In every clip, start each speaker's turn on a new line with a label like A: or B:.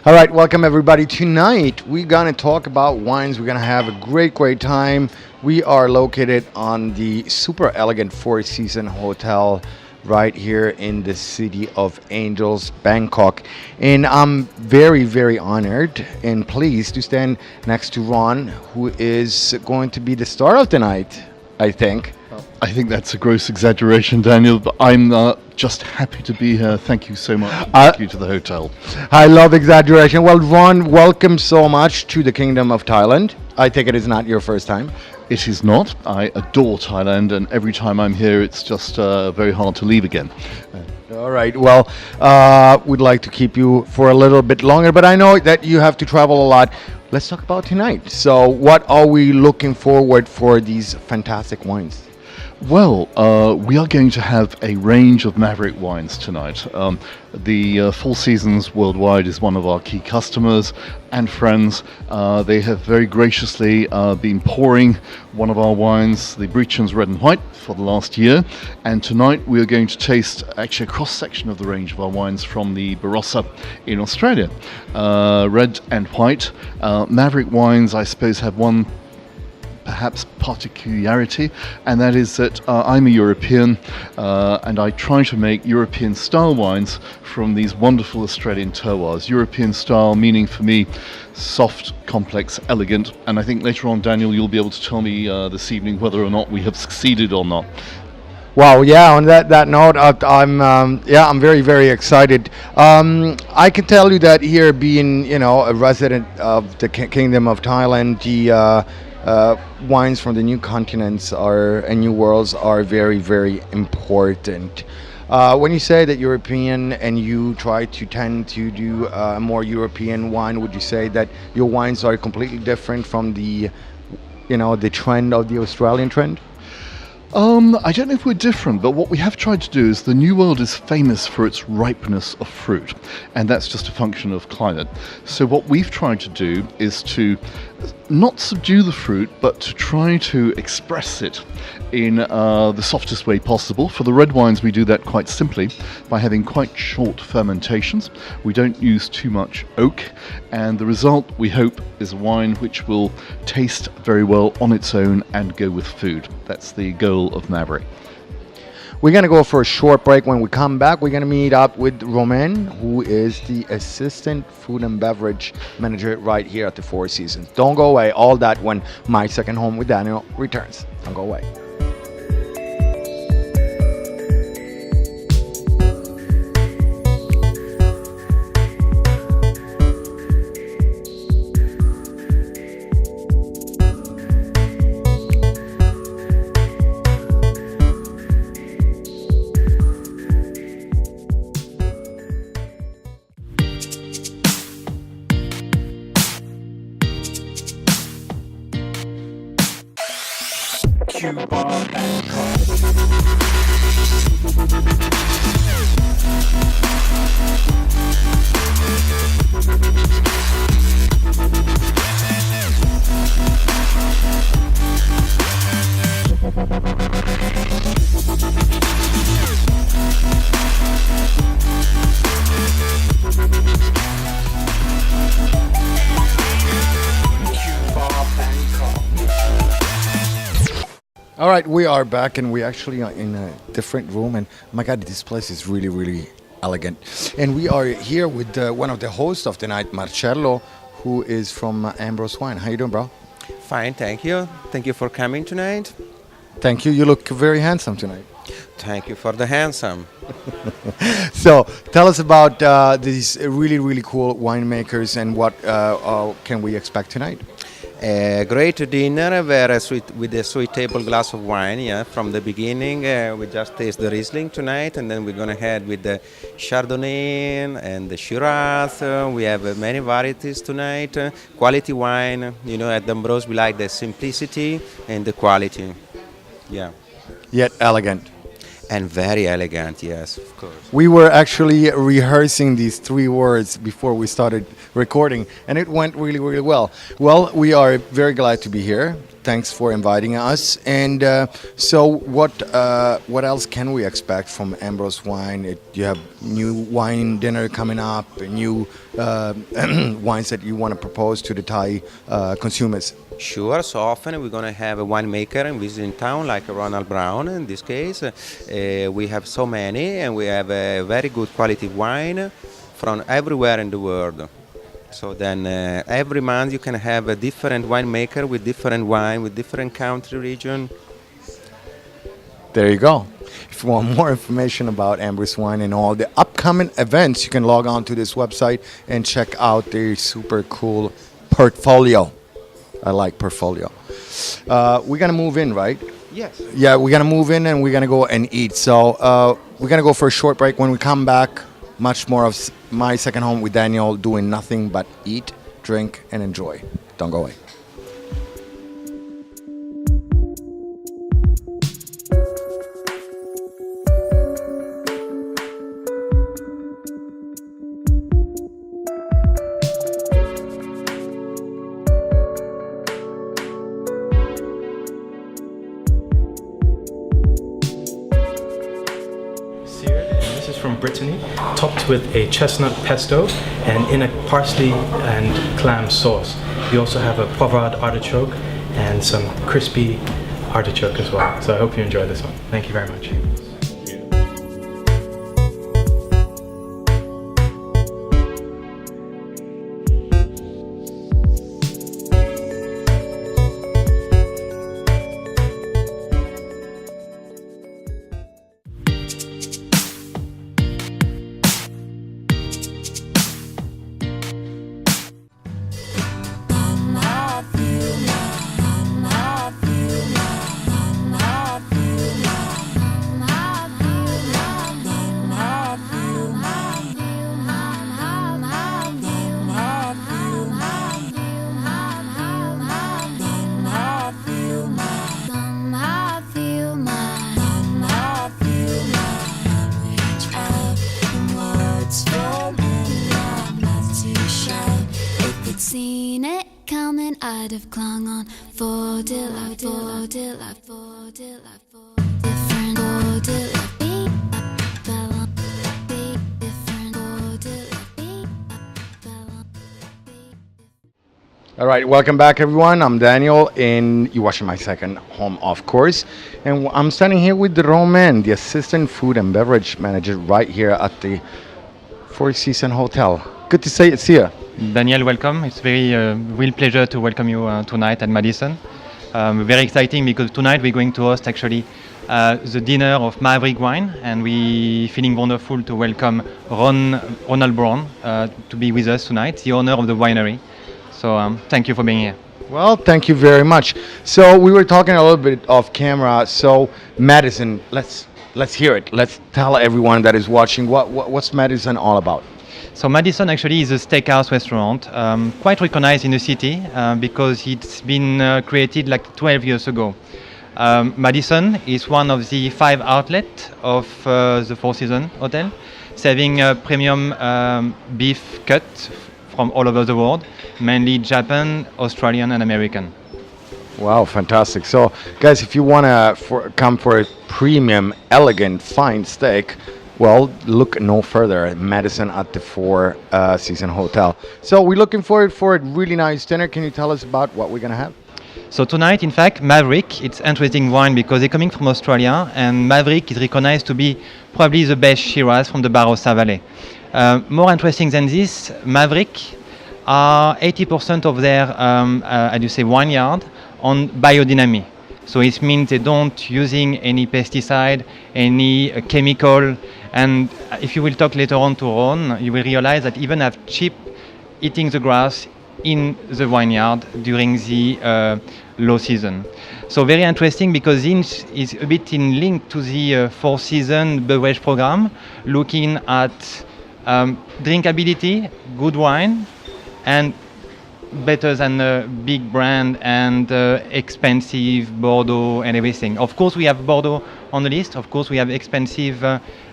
A: All right, welcome everybody. Tonight we're gonna talk about wines. We're gonna have a great time. We are located on the super elegant Four Seasons Hotel right here in the city of Angels, Bangkok. And I'm very honored and pleased to stand next to Ron, who is going to be the star of the night, I think.
B: I think that's a gross exaggeration, Daniel, but I'm just happy to be here. Thank you so much. Thank you to the hotel.
A: I love exaggeration. Well, Ron, welcome so much to the Kingdom of Thailand. I think it is not your first time.
B: It is not. I adore Thailand, and every time I'm here, it's just very hard to leave again.
A: All right. Well, we'd like to keep you for a little bit longer, but I know that you have to travel a lot. Let's talk about tonight. So, what are we looking forward for these fantastic wines?
B: Well, we are going to have a range of Maverick wines tonight. The Four Seasons Worldwide is one of our key customers and friends. They have very graciously been pouring one of our wines, the Brechen's Red and White, for the last year. And tonight we are going to taste actually a cross-section of the range of our wines from the Barossa in Australia. Red and White. Maverick wines, I suppose, have one perhaps particularity, and that is that I'm a European and I try to make European style wines from these wonderful Australian terroirs. European style meaning for me soft, complex, elegant, and I think later on, Daniel, you'll be able to tell me this evening whether or not we have succeeded or not.
A: Wow, yeah, on that note, I'm very excited. I can tell you that here, being a resident of the Kingdom of Thailand, the wines from the new continents and new worlds are very important. When you say that European and you tend to do a more European wine, would you say that your wines are completely different from the trend of the Australian trend?
B: I don't know if we're different, but what we have tried to do is the New World is famous for its ripeness of fruit, and that's just a function of climate. So what we've tried to do is to not subdue the fruit, but to try to express it in the softest way possible. For the red wines, we do that quite simply by having quite short fermentations. We don't use too much oak, and the result, we hope, is a wine which will taste very well on its own and go with food. That's the goal of Maverick.
A: We're going to go for a short break. When we come back, we're going to meet up with Romain, who is the Assistant Food and Beverage Manager right here at the Four Seasons. Don't go away. All that when My Second Home with Daniel returns. Don't go away. All right, we are back, and we actually are in a different room. And my God, this place is really elegant. And we are here with one of the hosts of the night, Marcello, who is from Ambrose Wine. How you doing, bro?
C: Fine, thank you. Thank you for coming tonight.
A: Thank you. You look very handsome tonight.
C: Thank you for the handsome.
A: So, tell us about these really cool winemakers and what can we expect tonight?
C: A great dinner with a sweet table glass of wine. Yeah, from the beginning we just taste the Riesling tonight, and then we're gonna head with the Chardonnay and the Shiraz. We have many varieties tonight. Quality wine. At Ambrose we like the simplicity and the quality. Yeah.
A: Yet elegant.
C: And very elegant, yes, of course.
A: We were actually rehearsing these three words before we started recording, and it went really well. Well, we are very glad to be here. thanks for inviting us. And so, what else can we expect from Ambrose Wine? You have new wine dinner coming up, new wines that you want to propose to the Thai consumers.
C: Sure, so often we're going to have a winemaker and visit in town like Ronald Brown in this case. We have so many and we have a very good quality wine from everywhere in the world. So then every month you can have a different winemaker with different wine, with different country region.
A: There you go. If you want more information about Ambrose Wine and all the upcoming events, you can log on to this website and check out their super cool portfolio. I like portfolio. We're gonna move in, right?
C: Yes.
A: Yeah, we're gonna move in and we're gonna go and eat. So we're gonna go for a short break. When we come back, much more of my second home with Daniel, doing nothing but eat, drink, and enjoy. Don't go away.
D: From Brittany, topped with a chestnut pesto and in a parsley and clam sauce. We also have a poivrade artichoke and some crispy artichoke as well. So I hope you enjoy this one. Thank you very much.
E: Seen it coming, I'd have clung on for till I for different for till I be fell on be different for till I be fell on be.
A: All right, welcome back, everyone. I'm Daniel, and you're watching my second home, of course. And I'm standing here with Roman, the assistant food and beverage manager, right here at the Four Seasons Hotel. Good to see you.
F: Daniel, welcome. It's very real pleasure to welcome you tonight at Madison. Very exciting because tonight we're going to host actually the dinner of Maverick Wine, and we feeling wonderful to welcome Ronald Brown to be with us tonight, the owner of the winery. So thank you for being here.
A: Well, thank you very much. So we were talking a little bit off camera. So Madison, let's hear it. Let's tell everyone that is watching what's Madison all about.
F: So Madison actually is a steakhouse restaurant, quite recognized in the city because it's been created like 12 years ago. Madison is one of the 5 outlets of the Four Seasons Hotel, serving premium beef cut from all over the world, mainly Japan, Australian and American.
A: Wow, fantastic. So guys, if you want to come for a premium, elegant, fine steak, well, look no further. Madison at the Four Seasons Hotel. So we're looking forward for a really nice dinner. Can you tell us about what we're going to have?
F: So tonight, in fact, Maverick, it's interesting wine because they're coming from Australia, and Maverick is recognized to be probably the best Shiraz from the Barossa Valley. More interesting than this, Maverick are 80% of their, vineyard on biodynamic. So it means they don't using any pesticide, any chemical. And if you will talk later on to Ron, you will realize that even have sheep eating the grass in the vineyard during the low season. So very interesting because this is a bit in link to the Four Seasons beverage program, looking at drinkability, good wine, and better than a big brand and expensive Bordeaux and everything. Of course, we have Bordeaux on the list. Of course, we have expensive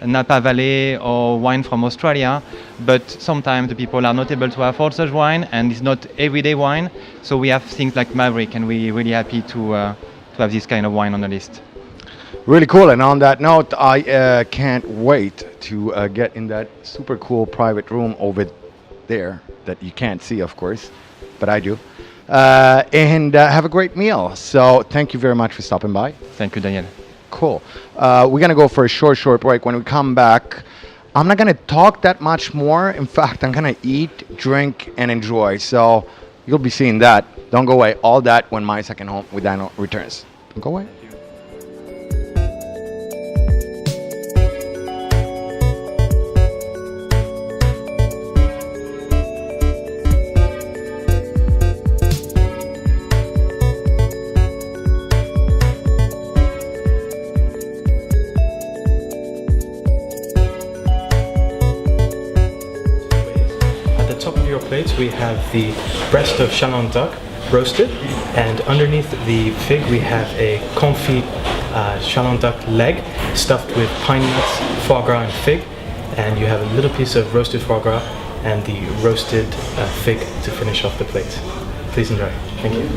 F: Napa Valley or wine from Australia. But sometimes the people are not able to afford such wine, and it's not everyday wine. So we have things like Maverick, and we're really happy to have this kind of wine on the list.
A: Really cool. And on that note, I can't wait to get in that super cool private room over there that you can't see, of course, but I do. And have a great meal. So thank you very much for stopping by.
F: Thank you, Daniel.
A: Cool. We're going to go for a short break. When we come back, I'm not going to talk that much more. In fact, I'm going to eat, drink, and enjoy. So you'll be seeing that. Don't go away. All that when My Second Home with Daniel returns. Don't go away.
D: At the top of your plates, we have the breast of Chaland duck roasted, and underneath the fig, we have a confit Chaland duck leg stuffed with pine nuts, foie gras, and fig. And you have a little piece of roasted foie gras and the roasted fig to finish off the plate. Please enjoy. Thank you.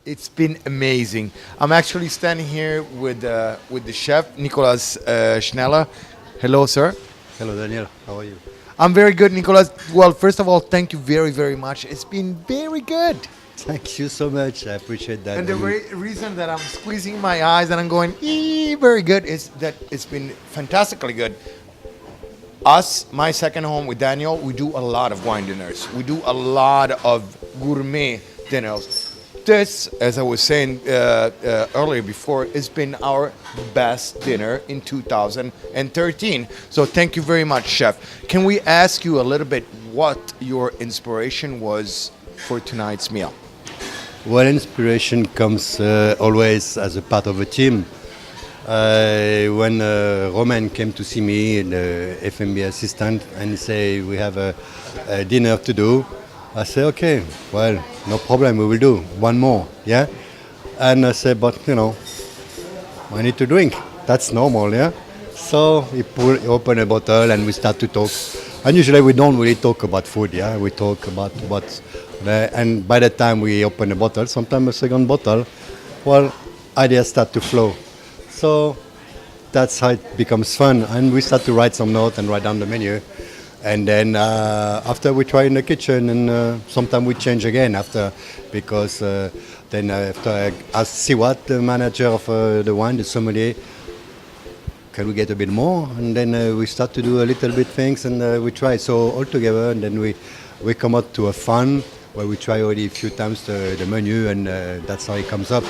A: It's been amazing. I'm actually standing here with the chef, Nicolas Schneller. Hello, sir.
G: Hello, Daniel. How are you?
A: I'm very good, Nicolas. Well, first of all, thank you very, very much. It's been very good.
G: Thank you so much. I appreciate that.
A: And the reason that I'm squeezing my eyes and I'm going, very good, is that it's been fantastically good. Us, My Second Home with Daniel, we do a lot of wine dinners. We do a lot of gourmet dinners. This, as I was saying earlier before, has been our best dinner in 2013. So thank you very much, chef. Can we ask you a little bit what your inspiration was for tonight's meal?
G: Well, inspiration comes always as a part of a team. When Roman came to see me, the FMB assistant, and he said, we have a dinner to do, I said, okay, well, no problem, we will do one more, yeah? And I said, but, I need to drink. That's normal, yeah? So he opened a bottle and we start to talk. And usually we don't really talk about food, yeah? We talk about and by the time we open a bottle, sometimes a second bottle, well, ideas start to flow. So that's how it becomes fun. And we start to write some notes and write down the menu. And then after we try in the kitchen, and sometimes we change again after, because then after I ask Siwat, the manager of the wine, the sommelier, can we get a bit more? And then we start to do a little bit things, and we try. So all together, and then we come out to a fun where we try already a few times the menu, and that's how it comes up.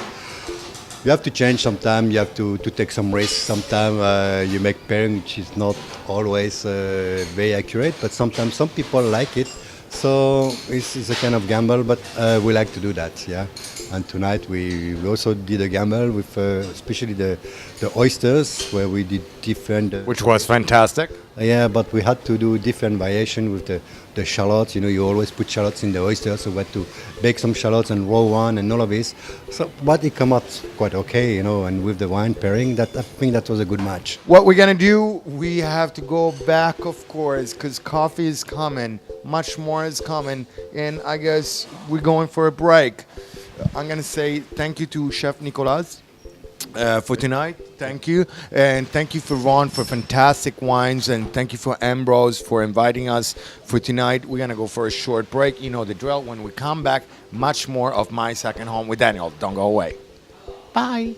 G: You have to change sometimes, you have to take some risks. Sometimes you make pairing which is not always very accurate, but sometimes some people like it. So it's a kind of gamble, but we like to do that, yeah. And tonight we also did a gamble with especially the oysters, where we did different...
A: Which was fantastic.
G: Yeah, but we had to do different variation with the shallots. You always put shallots in the oysters, so we had to bake some shallots and raw one and all of this. So, but it came out quite okay, and with the wine pairing, I think that was a good match.
A: What we're going to do, we have to go back, of course, because coffee is coming, much more is coming, and I guess we're going for a break. I'm going to say thank you to Chef Nicolas for tonight. Thank you. And thank you for Ron for fantastic wines. And thank you for Ambrose for inviting us for tonight. We're going to go for a short break. You know the drill. When we come back, much more of My Second Home with Daniel. Don't go away. Bye.